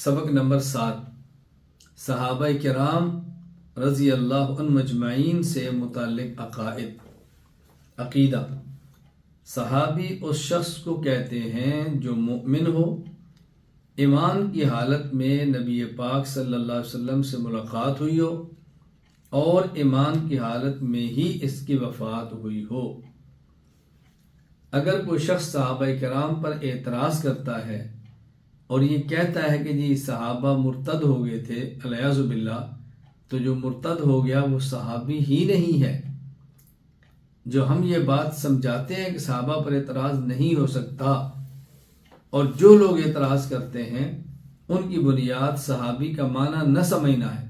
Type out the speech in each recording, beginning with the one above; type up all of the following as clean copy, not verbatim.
سبق نمبر 7 صحابہ کرام رضی اللہ عنہم مجمعین سے متعلق عقیدہ۔ صحابی اس شخص کو کہتے ہیں جو مومن ہو، ایمان کی حالت میں نبی پاک صلی اللہ علیہ وسلم سے ملاقات ہوئی ہو اور ایمان کی حالت میں ہی اس کی وفات ہوئی ہو۔ اگر کوئی شخص صحابہ کرام پر اعتراض کرتا ہے اور یہ کہتا ہے کہ جی صحابہ مرتد ہو گئے تھے الیاذ باللہ، تو جو مرتد ہو گیا وہ صحابی ہی نہیں ہے۔ جو ہم یہ بات سمجھاتے ہیں کہ صحابہ پر اعتراض نہیں ہو سکتا، اور جو لوگ اعتراض کرتے ہیں ان کی بنیاد صحابی کا معنی نہ سمجھنا ہے،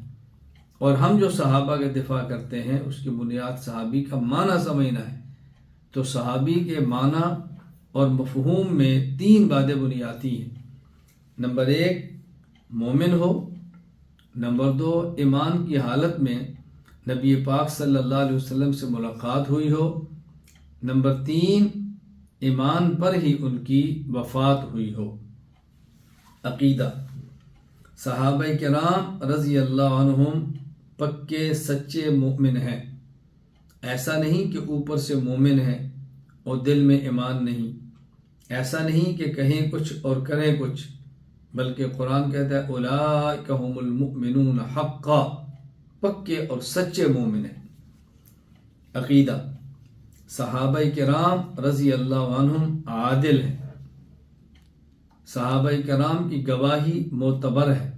اور ہم جو صحابہ کا دفاع کرتے ہیں اس کی بنیاد صحابی کا معنی سمجھنا ہے۔ تو صحابی کے معنی اور مفہوم میں 3 باتیں بنیادی ہیں۔ نمبر 1 مومن ہو، نمبر 2 ایمان کی حالت میں نبی پاک صلی اللہ علیہ وسلم سے ملاقات ہوئی ہو، نمبر 3 ایمان پر ہی ان کی وفات ہوئی ہو۔ عقیدہ۔ صحابہ کرام رضی اللہ عنہم پکے سچے مومن ہیں۔ ایسا نہیں کہ اوپر سے مومن ہیں اور دل میں ایمان نہیں، ایسا نہیں کہ کہیں کچھ اور کریں کچھ، بلکہ قرآن کہتا ہے اولئک ھم المؤمنون حقا، پکے اور سچے مومن ہیں۔ عقیدہ۔ صحابہ کرام رضی اللہ عنہم عادل ہیں۔ صحابہ کرام کی گواہی معتبر ہے۔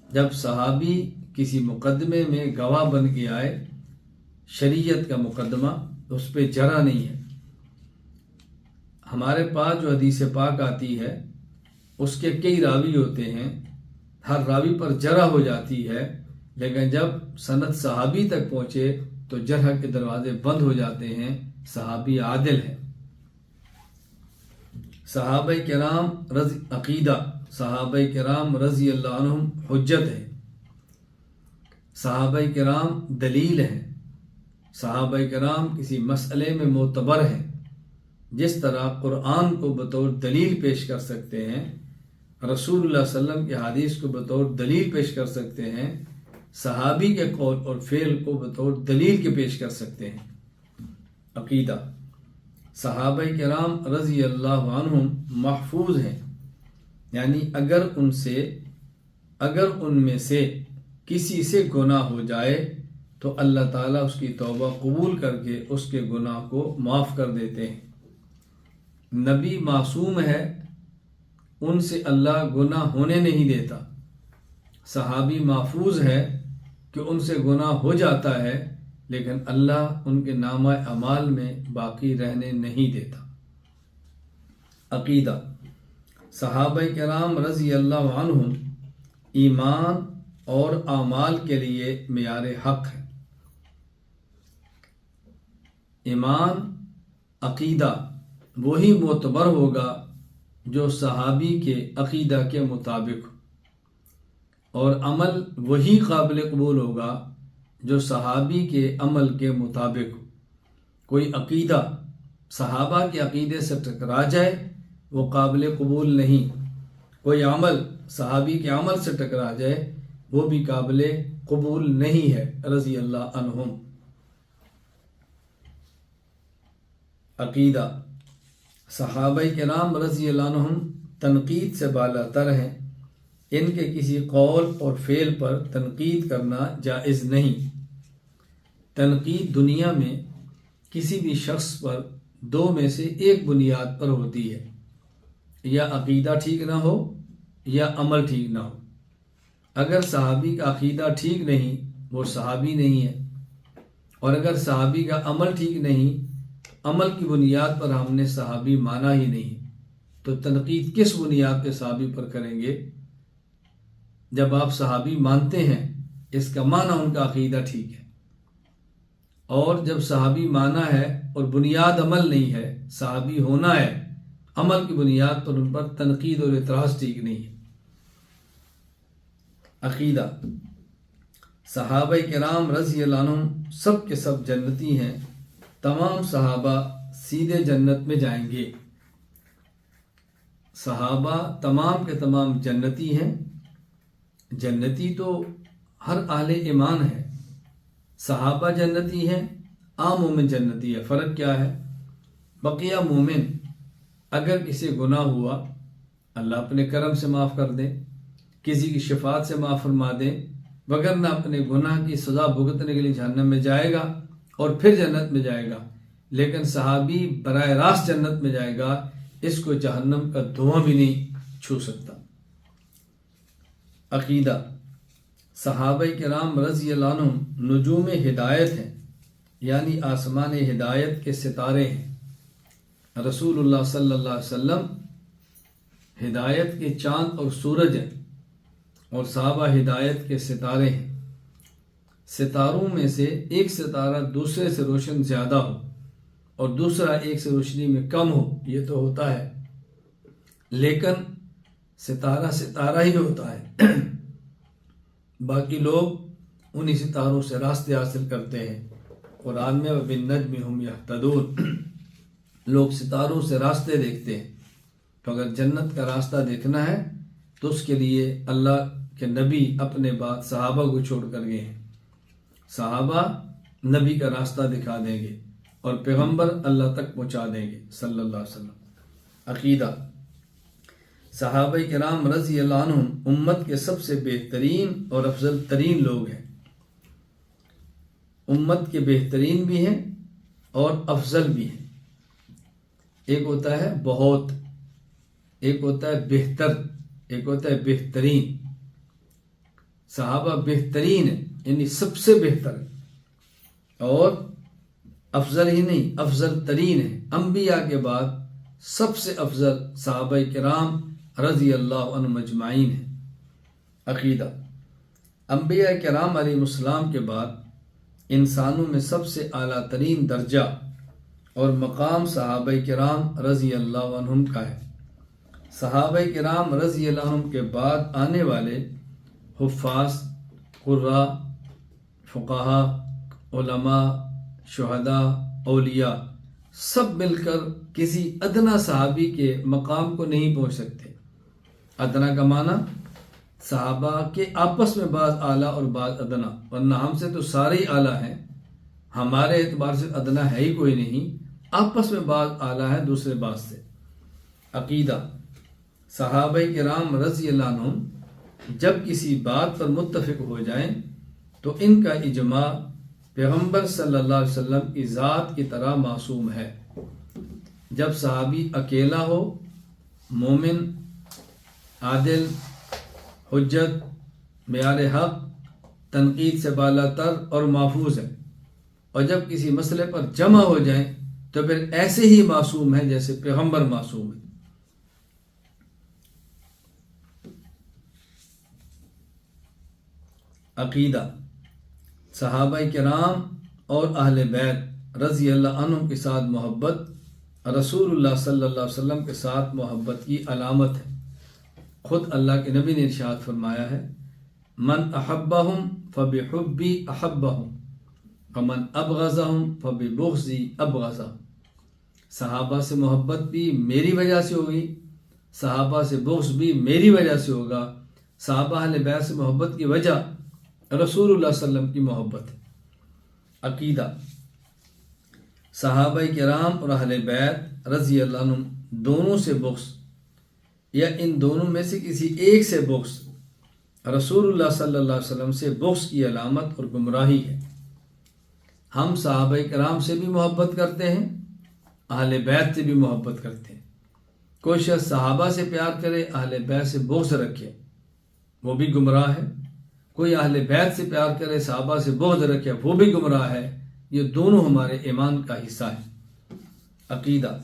جب صحابی کسی مقدمے میں گواہ بن کے آئے، شریعت کا مقدمہ، اس پہ جرح نہیں ہے۔ ہمارے پاس جو حدیث پاک آتی ہے اس کے کئی راوی ہوتے ہیں، ہر راوی پر جرح ہو جاتی ہے، لیکن جب سند صحابی تک پہنچے تو جرح کے دروازے بند ہو جاتے ہیں۔ صحابی عادل ہے۔ صحابہ کرام عقیدہ۔ صحابہ کرام رضی اللہ عنہم حجت ہے۔ صحابہ کرام دلیل ہیں۔ صحابہ کرام کسی مسئلے میں معتبر ہیں۔ جس طرح قرآن کو بطور دلیل پیش کر سکتے ہیں، رسول اللہ صلی اللہ علیہ وسلم کی حدیث کو بطور دلیل پیش کر سکتے ہیں، صحابی کے قول اور فعل کو بطور دلیل کے پیش کر سکتے ہیں۔ عقیدہ۔ صحابہ کرام رضی اللہ عنہم محفوظ ہیں، یعنی اگر ان میں سے کسی سے گناہ ہو جائے تو اللہ تعالیٰ اس کی توبہ قبول کر کے اس کے گناہ کو معاف کر دیتے ہیں۔ نبی معصوم ہے، ان سے اللہ گناہ ہونے نہیں دیتا۔ صحابی محفوظ ہے کہ ان سے گناہ ہو جاتا ہے، لیکن اللہ ان کے نامہ اعمال میں باقی رہنے نہیں دیتا۔ عقیدہ۔ صحابہ کرام رضی اللہ عنہم ایمان اور اعمال کے لیے معیار حق ہے۔ ایمان، عقیدہ وہی معتبر ہوگا جو صحابی کے عقیدہ کے مطابق ہو، اور عمل وہی قابل قبول ہوگا جو صحابی کے عمل کے مطابق ہو۔ کوئی عقیدہ صحابہ کے عقیدے سے ٹکرا جائے وہ قابل قبول نہیں، کوئی عمل صحابی کے عمل سے ٹکرا جائے وہ بھی قابل قبول نہیں ہے رضی اللہ عنہم۔ عقیدہ۔ صحابہ کرام رضی اللہ عنہم تنقید سے بالا تر ہیں، ان کے کسی قول اور فعل پر تنقید کرنا جائز نہیں۔ تنقید دنیا میں کسی بھی شخص پر 2 میں سے ایک بنیاد پر ہوتی ہے، یا عقیدہ ٹھیک نہ ہو یا عمل ٹھیک نہ ہو۔ اگر صحابی کا عقیدہ ٹھیک نہیں وہ صحابی نہیں ہے، اور اگر صحابی کا عمل ٹھیک نہیں، عمل کی بنیاد پر ہم نے صحابی مانا ہی نہیں، تو تنقید کس بنیاد پہ صحابی پر کریں گے؟ جب آپ صحابی مانتے ہیں اس کا معنی ان کا عقیدہ ٹھیک ہے، اور جب صحابی مانا ہے اور بنیاد عمل نہیں ہے، صحابی ہونا ہے، عمل کی بنیاد پر ان پر تنقید اور اعتراض ٹھیک نہیں ہے۔ عقیدہ۔ صحابہ کرام رضی اللہ عنہم سب کے سب جنتی ہیں، تمام صحابہ سیدھے جنت میں جائیں گے۔ صحابہ تمام کے تمام جنتی ہیں، جنتی تو ہر اہل ایمان ہے، صحابہ جنتی ہیں، عام مومن جنتی ہے۔ فرق کیا ہے؟ بقیہ مومن اگر کسی گناہ ہوا اللہ اپنے کرم سے معاف کر دے، کسی کی شفاعت سے معاف فرما دے، وگرنہ اپنے گناہ کی سزا بھگتنے کے لیے جہنم میں جائے گا اور پھر جنت میں جائے گا۔ لیکن صحابی براہ راست جنت میں جائے گا، اس کو جہنم کا دھواں بھی نہیں چھو سکتا۔ عقیدہ، صحابہ کرام رضی اللہ عنہم نجوم ہدایت ہیں، یعنی آسمان ہدایت کے ستارے ہیں۔ رسول اللہ صلی اللہ علیہ وسلم ہدایت کے چاند اور سورج ہیں، اور صحابہ ہدایت کے ستارے ہیں۔ ستاروں میں سے ایک ستارہ دوسرے سے روشن زیادہ ہو اور دوسرا ایک سے روشنی میں کم ہو، یہ تو ہوتا ہے، لیکن ستارہ ستارہ ہی ہوتا ہے۔ باقی لوگ انہی ستاروں سے راستے حاصل کرتے ہیں۔ قرآن میں وَبِالنَّجْمِ هُمْ يَهْتَدُونَ، لوگ ستاروں سے راستے دیکھتے ہیں۔ تو اگر جنت کا راستہ دیکھنا ہے تو اس کے لیے اللہ کے نبی اپنے بعد صحابہ کو چھوڑ کر گئے ہیں۔ صحابہ نبی کا راستہ دکھا دیں گے اور پیغمبر اللہ تک پہنچا دیں گے صلی اللہ علیہ وسلم۔ عقیدہ، صحابہ کرام رضی اللہ عنہم امت کے سب سے بہترین اور افضل ترین لوگ ہیں۔ امت کے بہترین بھی ہیں اور افضل بھی ہیں۔ ایک ہوتا ہے بہت، ایک ہوتا ہے بہتر، ایک ہوتا ہے بہترین۔ صحابہ بہترین ہیں، یعنی سب سے بہتر ہے، اور افضل ہی نہیں، افضل ترین ہے۔ انبیاء کے بعد سب سے افضل صحابہ کرام رضی اللہ عنہم اجمعین ہیں۔ عقیدہ، انبیاء کرام علیہ السلام کے بعد انسانوں میں سب سے اعلیٰ ترین درجہ اور مقام صحابہ کرام رضی اللہ عنہم کا ہے۔ صحابہ کرام رضی اللہ عنہم کے بعد آنے والے حفاظ، قراء، فقہاء، علماء، شہداء، اولیاء سب مل کر کسی ادنا صحابی کے مقام کو نہیں پہنچ سکتے۔ ادنا کا معنی صحابہ کے آپس میں بعض اعلیٰ اور بعض ادنا، ورنہ ہم سے تو سارے ہی اعلیٰ ہیں، ہمارے اعتبار سے ادنا ہے ہی کوئی نہیں، آپس میں بعض اعلیٰ ہیں دوسرے بعض سے۔ عقیدہ، صحابہ کرام رضی اللہ عنہم جب کسی بات پر متفق ہو جائیں تو ان کا اجماع پیغمبر صلی اللہ علیہ وسلم کی ذات کی طرح معصوم ہے۔ جب صحابی اکیلا ہو، مومن، عادل، حجت، معیار حق، تنقید سے بالا تر اور محفوظ ہے، اور جب کسی مسئلے پر جمع ہو جائیں تو پھر ایسے ہی معصوم ہیں جیسے پیغمبر معصوم ہے۔ عقیدہ، صحابہ کرام اور اہل بیت رضی اللہ عنہم کے ساتھ محبت رسول اللہ صلی اللہ علیہ وسلم کے ساتھ محبت کی علامت ہے۔ خود اللہ کے نبی نے ارشاد فرمایا ہے، من احبہم فبحبی احبہم ومن ابغضہم فببغضی ابغضہم۔ صحابہ سے محبت بھی میری وجہ سے ہوگی، صحابہ سے بغض بھی میری وجہ سے ہوگا۔ صحابہ اہل بیت سے محبت کی وجہ رسول اللہ صلی اللہ علیہ وسلم کی محبت ہے۔ عقیدہ، صحابہ کرام اور اہل بیت رضی اللہ عنہم دونوں سے بغض یا ان دونوں میں سے کسی ایک سے بغض رسول اللہ صلی اللہ علیہ وسلم سے بغض کی علامت اور گمراہی ہے۔ ہم صحابہ کرام سے بھی محبت کرتے ہیں، اہل بیت سے بھی محبت کرتے ہیں۔ کوئی شخص صحابہ سے پیار کرے، اہل بیت سے بغض رکھے، وہ بھی گمراہ ہے۔ کوئی اہل بیت سے پیار کرے، صحابہ سے بغض رکھے، وہ بھی گمراہ ہے۔ یہ دونوں ہمارے ایمان کا حصہ ہیں۔ عقیدہ،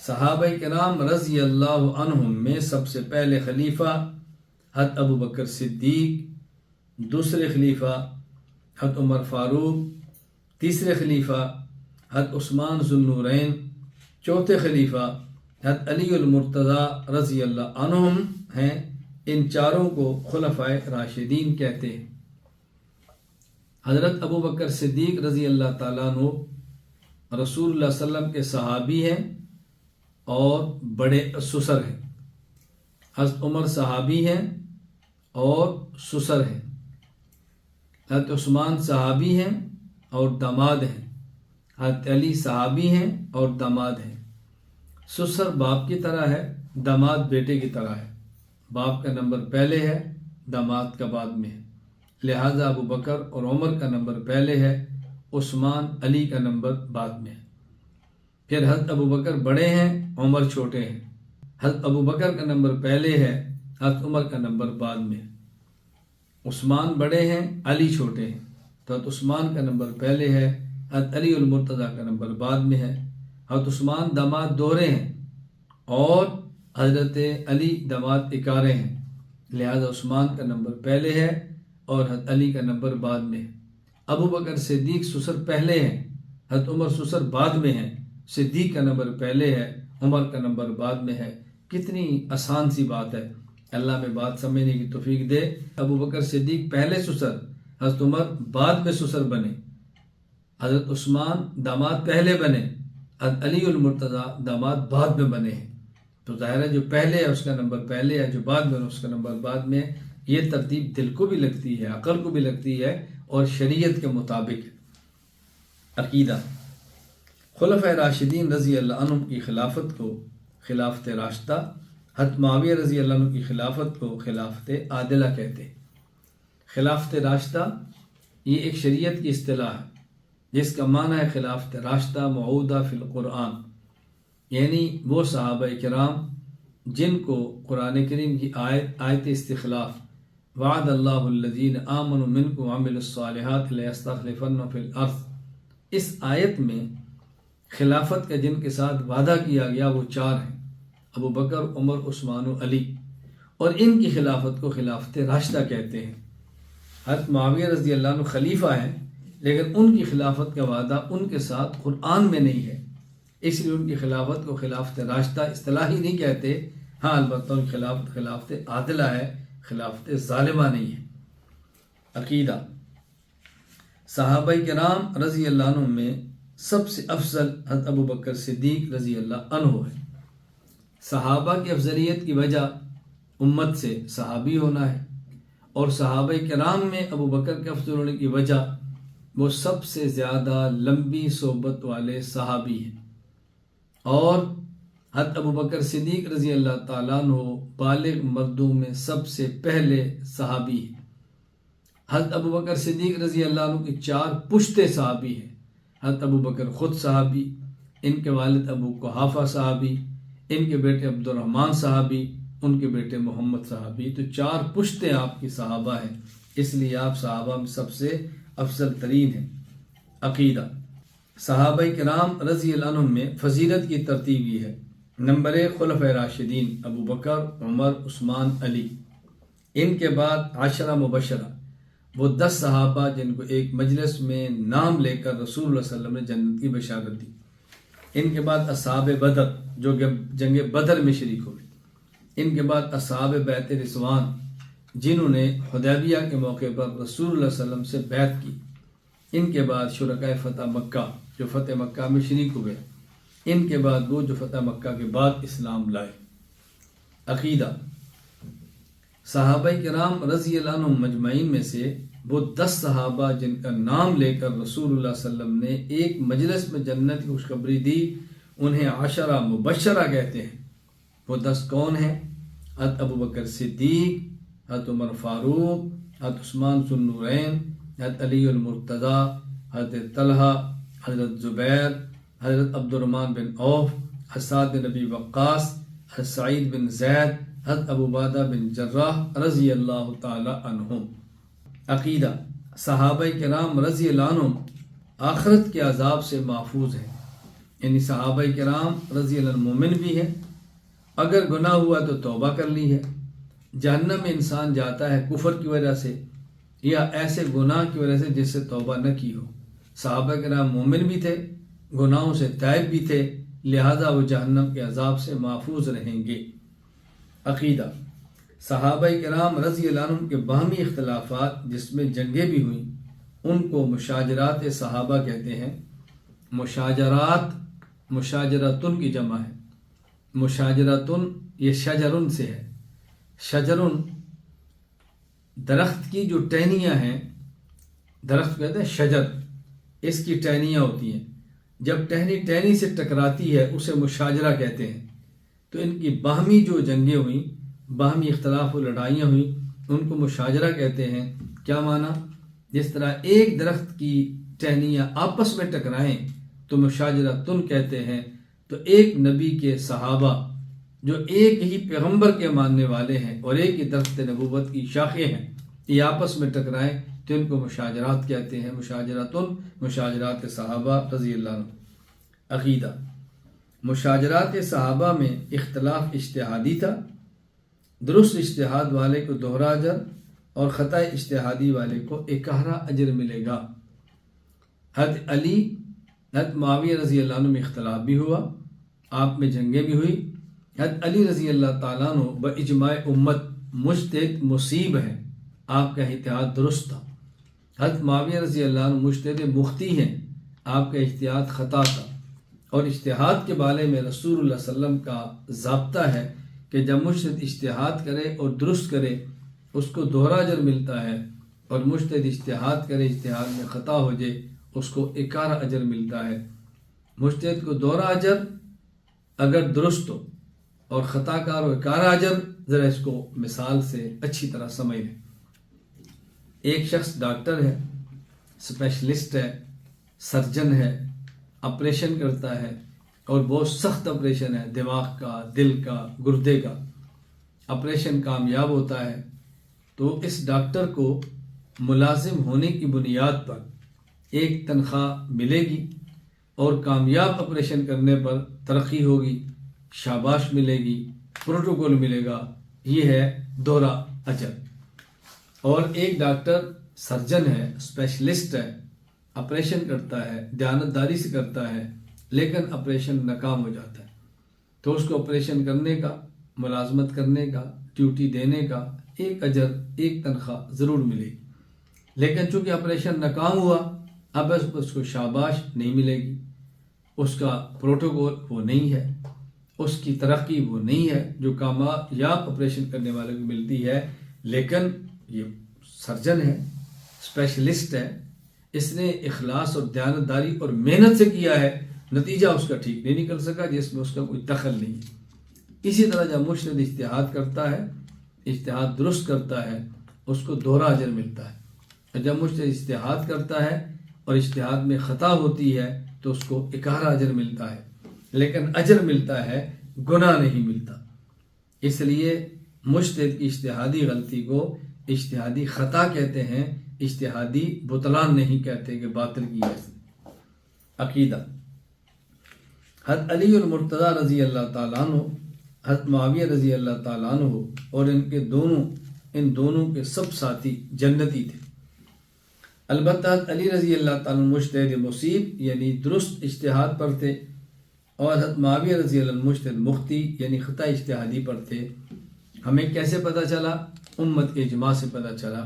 صحابہ کرام رضی اللہ عنہم میں سب سے پہلے خلیفہ حضرت ابو بکر صدیق، دوسرے خلیفہ حضرت عمر فاروق، تیسرے خلیفہ حضرت عثمان ذو النورین، چوتھے خلیفہ حضرت علی المرتضی رضی اللہ عنہم ہیں۔ ان چاروں کو خلفائے راشدین کہتے ہیں۔ حضرت ابو بکر صدیق رضی اللہ تعالیٰ عنہ رسول اللہ صلی اللہ علیہ وسلم کے صحابی ہیں اور بڑے سسر ہیں۔ حضرت عمر صحابی ہیں اور سسر ہیں۔ حضرت عثمان صحابی ہیں اور داماد ہیں، حضرت علی صحابی ہیں اور داماد ہیں۔ سسر باپ کی طرح ہے، داماد بیٹے کی طرح ہے، باپ کا نمبر پہلے ہے، داماد کا بعد میں ہے، لہذا ابو بکر اور عمر کا نمبر پہلے ہے، عثمان علی کا نمبر بعد میں ہے۔ پھر حضرت ابو بکر بڑے ہیں، عمر چھوٹے ہیں، حضرت ابو بکر کا نمبر پہلے ہے، حضرت عمر کا نمبر بعد میں ہے۔ عثمان بڑے ہیں، علی چھوٹے ہیں، تو حضرت عثمان کا نمبر پہلے ہے، حضرت علی المرتضیٰ کا نمبر بعد میں ہے۔ حضرت عثمان داماد دوہرے ہیں اور حضرت علی داماد اکارے ہیں، لہذا عثمان کا نمبر پہلے ہے اور حضرت علی کا نمبر بعد میں ہے۔ ابو بکر صدیق سسر پہلے ہیں، حضرت عمر سسر بعد میں ہیں، صدیق کا نمبر پہلے ہے، عمر کا نمبر بعد میں ہے۔ کتنی آسان سی بات ہے، اللہ میں بات سمجھنے کی توفیق دے۔ ابو بکر صدیق پہلے سسر، حضرت عمر بعد میں سسر بنے، حضرت عثمان داماد پہلے بنے، حضرت علی المرتضیٰ داماد بعد میں بنے ہیں۔ تو ظاہر ہے جو پہلے ہے اس کا نمبر پہلے ہے، جو بعد میں اس کا نمبر بعد میں ہے۔ یہ ترتیب دل کو بھی لگتی ہے، عقل کو بھی لگتی ہے اور شریعت کے مطابق ہے۔ عقیدہ: خلفائے راشدین رضی اللہ عنہ کی خلافت کو خلافت راشدہ، حضرت معاویہ رضی اللہ عنہ کی خلافت کو خلافت عادلہ کہتے ہیں۔ خلافت راشدہ یہ ایک شریعت کی اصطلاح ہے جس کا معنی ہے خلافت راشدہ موعودہ فی القرآن، یعنی وہ صحابہ کرام جن کو قرآن کریم کی آیت استخلاف وعد اللہ الذین آمنوا منکم وعملوا الصالحات لیستخلفنہم فی الارض، اس آیت میں خلافت کا جن کے ساتھ وعدہ کیا گیا وہ چار ہیں، ابو بکر، عمر، عثمان و علی، اور ان کی خلافت کو خلافت راشدہ کہتے ہیں۔ حضرت معاویہ رضی اللہ عنہ خلیفہ ہیں، لیکن ان کی خلافت کا وعدہ ان کے ساتھ قرآن میں نہیں ہے، اس لیے ان کی خلافت کو خلافت راشدہ اصطلاحی نہیں کہتے۔ ہاں البتہ ان کی خلافت خلافت عادلہ ہے، خلافت ظالمہ نہیں ہے۔ عقیدہ: صحابہ کرام رضی اللہ عنہ میں سب سے افضل حضرت ابو بکر صدیق رضی اللہ عنہ ہے۔ صحابہ کی افضلیت کی وجہ امت سے صحابی ہونا ہے، اور صحابہ کرام میں ابو بکر کے افضل ہونے کی وجہ وہ سب سے زیادہ لمبی صحبت والے صحابی ہیں، اور حضرت ابو بکر صدیق رضی اللہ تعالیٰ عنہ بالغ مردوں میں سب سے پہلے صحابی ہیں۔ حضرت ابو بکر صدیق رضی اللہ عنہ کی چار پشتے صحابی ہیں، حضرت ابو بکر خود صحابی، ان کے والد ابو قحافہ صحابی، ان کے بیٹے عبد الرحمن صحابی، ان کے بیٹے محمد صحابی، تو چار پشتے آپ کی صحابہ ہیں، اس لیے آپ صحابہ میں سب سے افضل ترین ہیں۔ عقیدہ: صحابہ کرام رضی اللہ عنہ میں فضیلت کی ترتیب یہ ہے: نمبر 1 خلفائے راشدین ابو بکر، عمر، عثمان، علی، ان کے بعد 10 مبشرہ، وہ 10 صحابہ جن کو ایک مجلس میں نام لے کر رسول اللہ صلی اللہ علیہ وسلم نے جنت کی بشارت دی۔ ان کے بعد اصحاب بدر جو کہ جنگ بدر میں شریک ہوئے، ان کے بعد اصحاب بیعت رضوان جنہوں نے حدیبیہ کے موقع پر رسول اللہ صلی اللہ علیہ وسلم سے بیعت کی، ان کے بعد شرکائے فتح مکہ جو فتح مکہ میں شریک ہوئے، ان کے بعد وہ جو فتح مکہ کے بعد اسلام لائے۔ عقیدہ: صحابہ کرام رضی اللہ عنہ مجمعین میں سے وہ 10 صحابہ جن کا نام لے کر رسول اللہ صلی اللہ علیہ وسلم نے ایک مجلس میں جنت کی خوشخبری دی، انہیں 10 مبشرہ کہتے ہیں۔ وہ 10 کون ہیں؟ حضرت ابو بکر صدیق، حضرت عمر فاروق، حضرت عثمان ذو النورین، حضرت علی المرتضیٰ، حضرت طلحہ، حضرت زبیر، حضرت عبد الرحمن بن عوف، حضرت سعد بن ابی وقاص، حضرت سعید بن زید، حضرت ابو عبیدہ بن جراح رضی اللہ تعالی عنہم۔ عقیدہ: صحابہ کرام رضی اللہ عنہم آخرت کے عذاب سے محفوظ ہیں، یعنی صحابہ کرام رضی اللہ عنہ مومن بھی ہیں، اگر گناہ ہوا تو توبہ کر لی ہے، جہنم میں انسان جاتا ہے کفر کی وجہ سے یا ایسے گناہ کی وجہ سے جس سے توبہ نہ کی ہو۔ صحابہ کرام مومن بھی تھے، گناہوں سے تائب بھی تھے، لہذا وہ جہنم کے عذاب سے محفوظ رہیں گے۔ عقیدہ: صحابہ کرام رضی اللہ عنہ کے باہمی اختلافات جس میں جنگیں بھی ہوئیں ان کو مشاجرات صحابہ کہتے ہیں۔ مشاجرتن کی جمع ہے، مشاجرتن یہ شجرن سے ہے، شجرن درخت کی جو ٹہنیاں ہیں، درخت کہتے ہیں شجر، اس کی ٹہنیاں ہوتی ہیں، جب ٹہنی سے ٹکراتی ہے اسے مشاجرہ کہتے ہیں۔ تو ان کی باہمی جو جنگیں ہوئیں، باہمی اختلاف و لڑائیاں ہوئیں، ان کو مشاجرہ کہتے ہیں۔ کیا معنی؟ جس طرح ایک درخت کی ٹہنیاں آپس میں ٹکرائیں تو مشاجرہ تن کہتے ہیں۔ تو ایک نبی کے صحابہ جو ایک ہی پیغمبر کے ماننے والے ہیں اور ایک ہی درخت نبوت کی شاخیں ہیں، یہ آپس میں ٹکرائیں تو ان کو مشاجرات کہتے ہیں۔ مشاجراتن، مشاجرات صحابہ رضی اللہ عنہ۔ عقیدہ، مشاجرات صحابہ میں اختلاف اجتہادی تھا، درست اجتہاد والے کو دوہرا اجر اور خطا اجتہادی والے کو اکہرا اجر ملے گا۔ حضرت علی، حضرت معاویہ رضی اللہ عنہ میں اختلاف بھی ہوا، آپ میں جنگیں بھی ہوئی۔ حضرت علی رضی اللہ تعالیٰ عنہ باجماع امت مجتہد مصیب ہیں، آپ کا اجتہاد درست تھا۔ حضرت معاویہ رضی اللہ عنہ مجتہد مخطی ہیں، آپ کا اجتہاد خطا تھا۔ اور اجتہاد کے بارے میں رسول اللہ صلی اللہ علیہ وسلم کا ضابطہ ہے کہ جب مجتہد اجتہاد کرے اور درست کرے اس کو دوہرا اجر ملتا ہے، اور مجتہد اجتہاد کرے، اجتہاد میں خطا ہو جائے، اس کو اکارہ اجر ملتا ہے۔ مجتہد کو دوہرا اجر اگر درست ہو اور خطا کار و اکارہ اجر، ذرا اس کو مثال سے اچھی طرح سمجھ لیں۔ ایک شخص ڈاکٹر ہے، اسپیشلسٹ ہے، سرجن ہے، آپریشن کرتا ہے، اور بہت سخت آپریشن ہے، دماغ کا، دل کا، گردے کا۔ آپریشن کامیاب ہوتا ہے تو اس ڈاکٹر کو ملازم ہونے کی بنیاد پر ایک تنخواہ ملے گی، اور کامیاب آپریشن کرنے پر ترقی ہوگی، شاباش ملے گی، پروٹوکول ملے گا۔ یہ ہے دوہرا اجر۔ اور ایک ڈاکٹر سرجن ہے، اسپیشلسٹ ہے، آپریشن کرتا ہے، دیانتداری سے کرتا ہے، لیکن آپریشن ناکام ہو جاتا ہے تو اس کو آپریشن کرنے کا، ملازمت کرنے کا، ڈیوٹی دینے کا ایک اجر، ایک تنخواہ ضرور ملے گی۔ لیکن چونکہ آپریشن ناکام ہوا، اب اس کو شاباش نہیں ملے گی، اس کا پروٹوکول وہ نہیں ہے، اس کی ترقی وہ نہیں ہے جو کامیاب آپریشن کرنے والے کو ملتی ہے۔ لیکن یہ سرجن ہے، اسپیشلسٹ ہے، اس نے اخلاص اور دیانتداری اور محنت سے کیا ہے، نتیجہ اس کا ٹھیک نہیں نکل سکا، جس میں اس کا کوئی دخل نہیں ہے۔ اسی طرح جب مجتہد اجتہاد کرتا ہے، اجتہاد درست کرتا ہے، اس کو دوہرا اجر ملتا ہے، اور جب مجتہد اجتہاد کرتا ہے اور اجتہاد میں خطا ہوتی ہے تو اس کو اکہرا اجر ملتا ہے، لیکن اجر ملتا ہے، گناہ نہیں ملتا۔ اس لیے مجتہد کی اجتہادی غلطی کو اجتہادی خطا کہتے ہیں، اجتہادی بطلان نہیں کہتے کہ باطل کی ہے۔ عقیدہ، حضرت علی المرتضیٰ رضی اللہ تعالیٰ عنہ، حضرت معاویہ رضی اللہ تعالیٰ عنہ اور ان دونوں کے سب ساتھی جنتی تھے۔ البتہ حضرت علی رضی اللہ تعالیٰ عنہ مجتہد مصیب یعنی درست اجتہاد پر تھے، اور حضرت معاویہ رضی اللہ عنہ مجتہد مخطی یعنی خطا اجتہادی پر تھے۔ ہمیں کیسے پتہ چلا؟ امت کے اجماع سے پتہ چلا،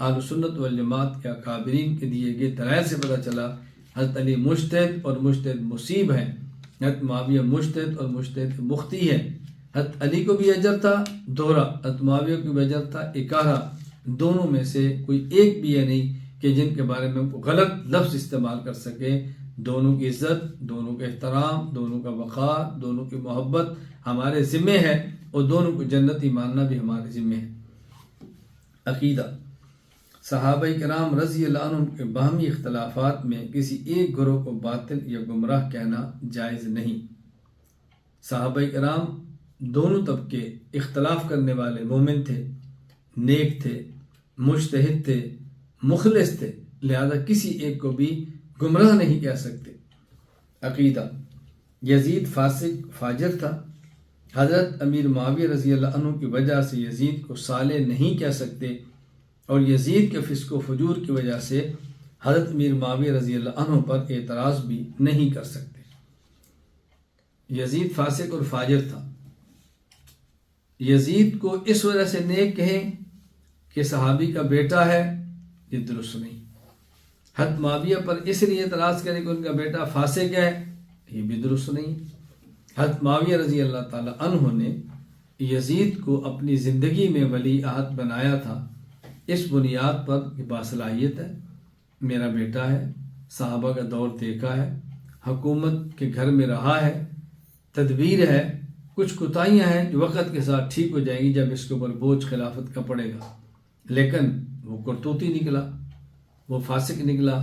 اہل سنت والجماعت کے اکابرین کے دیے گئے دلائل سے پتہ چلا۔ حضرت علی مجتہد اور مجتہد مصیب ہیں، حضرت معاویہ مجتہد اور مجتہد مخطی ہیں۔ حضرت علی کو بھی اجر تھا دوہرا، حضرت معاویہ کو بھی اجر تھا اکہرا، دونوں میں سے کوئی ایک بھی ہے نہیں کہ جن کے بارے میں غلط لفظ استعمال کر سکے۔ دونوں کی عزت، دونوں کا احترام، دونوں کا وقار، دونوں کی محبت ہمارے ذمے ہے، اور دونوں کو جنتی ماننا بھی ہمارے ذمے ہے۔ عقیدہ، صحابہ کرام رضی اللہ عنہ کے باہمی اختلافات میں کسی ایک گروہ کو باطل یا گمراہ کہنا جائز نہیں۔ صحابہ کرام دونوں طبقے اختلاف کرنے والے مومن تھے، نیک تھے، مجتہد تھے، مخلص تھے، لہذا کسی ایک کو بھی گمراہ نہیں کہہ سکتے۔ عقیدہ، یزید فاسق فاجر تھا، حضرت امیر معاویہ رضی اللہ عنہ کی وجہ سے یزید کو صالح نہیں کہہ سکتے، اور یزید کے فسق و فجور کی وجہ سے حضرت امیر معاویہ رضی اللہ عنہ پر اعتراض بھی نہیں کر سکتے۔ یزید فاسق اور فاجر تھا، یزید کو اس وجہ سے نیک کہیں کہ صحابی کا بیٹا ہے، یہ درست نہیں۔ حضرت معاویہ پر اس لیے اعتراض کرے کہ ان کا بیٹا فاسق ہے، یہ بھی درست نہیں۔ حضرت معاویہ رضی اللہ تعالی عنہ نے یزید کو اپنی زندگی میں ولی عہد بنایا تھا، اس بنیاد پر کہ باصلاحیت ہے، میرا بیٹا ہے، صحابہ کا دور دیکھا ہے، حکومت کے گھر میں رہا ہے، تدبیر ہے، کچھ کوتاہیاں ہیں جو وقت کے ساتھ ٹھیک ہو جائیں گی جب اس کے اوپر بوجھ خلافت کا پڑے گا، لیکن وہ کرتوتی نکلا، وہ فاسق نکلا،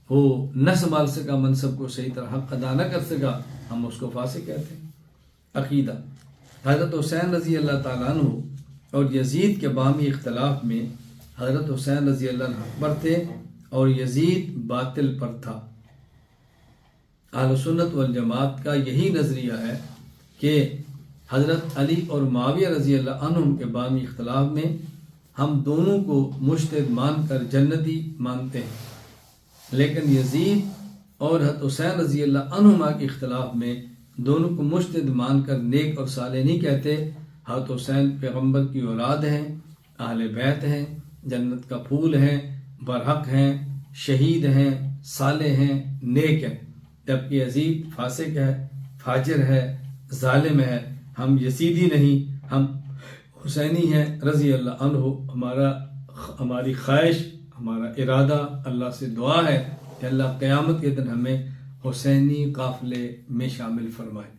وہ نہ سنبھال سکا منصب کو، صحیح طرح حق ادا نہ کر سکا، ہم اس کو فاسق کہتے ہیں۔ عقیدہ حضرت حسین رضی اللہ تعالیٰ عنہ اور یزید کے باہمی اختلاف میں حضرت حسین رضی اللہ عنہ حق پر تھے اور یزید باطل پر تھا۔ اہل سنت والجماعت کا یہی نظریہ ہے کہ حضرت علی اور معاویہ رضی اللہ عنہم کے باہمی اختلاف میں ہم دونوں کو مجتہد مان کر جنتی مانتے ہیں، لیکن یزید اور حضرت حسین رضی اللہ عنہما کے اختلاف میں دونوں کو مجتہد مان کر نیک اور صالح نہیں کہتے۔ حضرت حسین پیغمبر کی اولاد ہیں، اہل بیت ہیں، جنت کا پھول ہیں، برحق ہیں، شہید ہیں، صالح ہیں، نیک ہیں، جبکہ یزید فاسق ہے، فاجر ہے، ظالم ہے۔ ہم یزیدی نہیں، ہم حسینی ہیں رضی اللہ عنہ۔ ہماری خواہش، ہمارا ارادہ اللہ سے دعا ہے کہ اللہ قیامت کے دن ہمیں حسینی قافلے میں شامل فرمائے۔